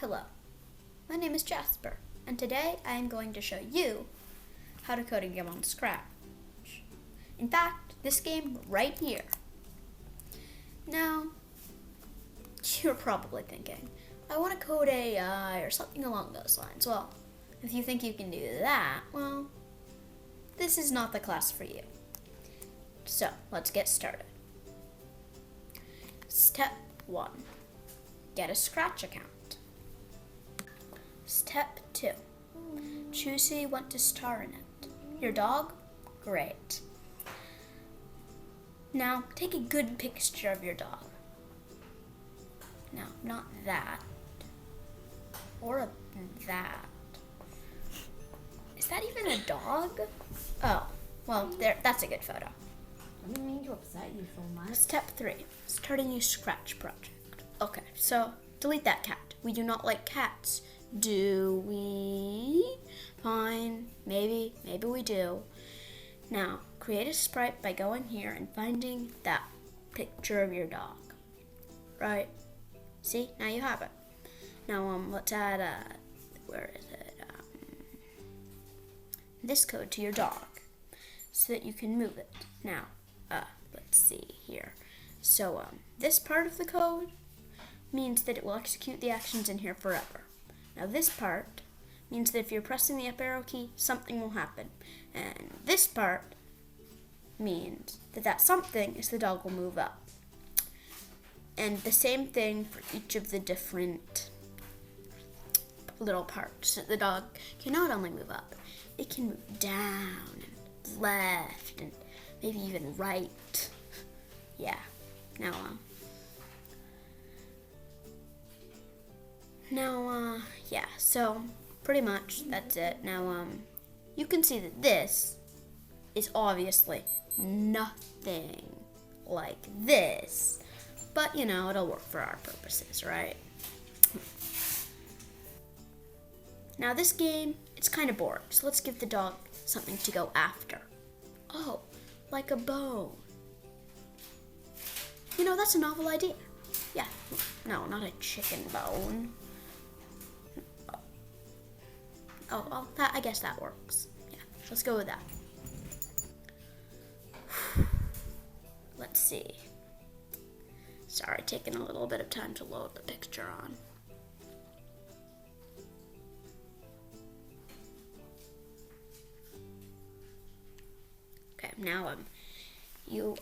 Hello, my name is Jasper, and today I am going to show you how to code a game on Scratch. In fact, this game right here. Now, you're probably thinking, I want to code AI or something along those lines. Well, if you think you can do that, well, this is not the class for you. So, let's get started. Step 1. Get a Scratch account. Step 2. Choose who you want to star in it. Your dog? Great. Now, take a good picture of your dog. Now, not that. Or that. Is that even a dog? Oh, well, that's a good photo. I didn't mean to upset you so much. Step 3. Start a new Scratch project. Okay, so delete that cat. We do not like cats. Do we? Fine, maybe we do. Now, create a sprite by going here and finding that picture of your dog. Right? See, now you have it. Now, let's add, where is it? This code to your dog so that you can move it. Now, let's see here. So, this part of the code means that it will execute the actions in here forever. Now this part means that if you're pressing the up arrow key, something will happen. And this part means that that something is the dog will move up. And the same thing for each of the different little parts. The dog can not only move up, it can move down and left and maybe even right. Yeah. Now, yeah, so pretty much that's it. Now, you can see that this is obviously nothing like this, but you know, it'll work for our purposes, right? Now, this game, it's kind of boring, so let's give the dog something to go after. Oh, like a bone. You know, that's a novel idea. Yeah, no, not a chicken bone. Oh, well, I guess that works. Yeah, let's go with that. Let's see. Sorry, taking a little bit of time to load the picture on. Okay, now, you,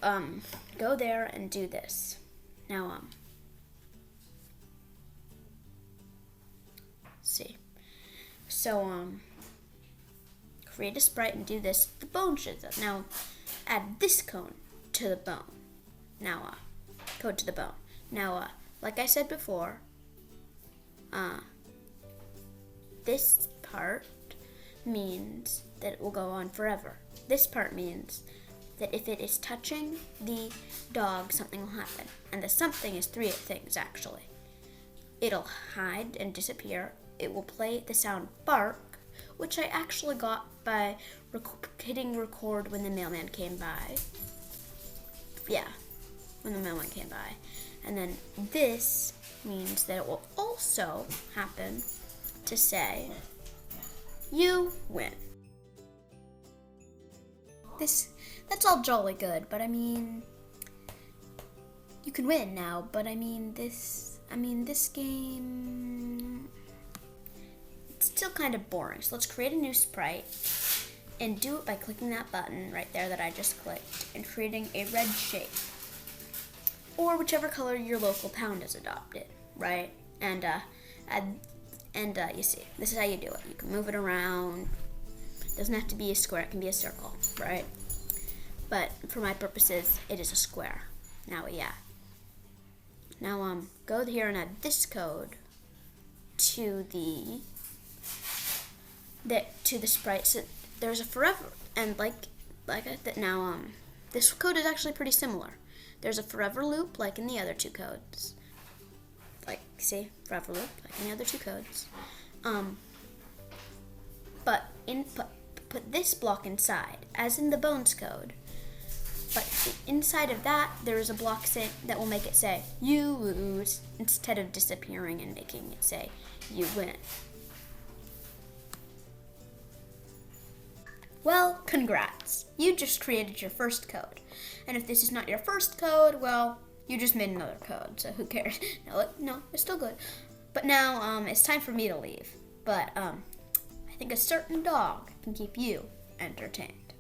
go there and do this. Now, see. So, create a sprite and do this. The bone shows up. Now, add this cone to the bone. Now, code to the bone. Now, like I said before, this part means that it will go on forever. This part means that if it is touching the dog, something will happen. And the something is 3 things, actually. It'll hide and disappear. It will play the sound bark, which I actually got by hitting record when the mailman came by. Yeah, when the mailman came by. And then this means that it will also happen to say, you win. That's all jolly good, but I mean, you can win now, but this game, it's still kind of boring. So let's create a new sprite and do it by clicking that button right there that I just clicked and creating a red shape or whichever color your local town has adopted, right? And you see, this is how you do it. You can move it around. It doesn't have to be a square, it can be a circle, right? But for my purposes, it is a square. Now, yeah. Now, go here and add this code to the sprite. So there's a forever, and like I said, now, this code is actually pretty similar. There's a forever loop, like in the other two codes. Like, see, forever loop, like in the other two codes. But put this block inside, as in the bones code. But inside of that, there is a block that will make it say, you lose, instead of disappearing and making it say, you win. Well, congrats. You just created your first code. And if this is not your first code, well, you just made another code, so who cares? No, it's still good. But now, it's time for me to leave. But, I think a certain dog can keep you entertained.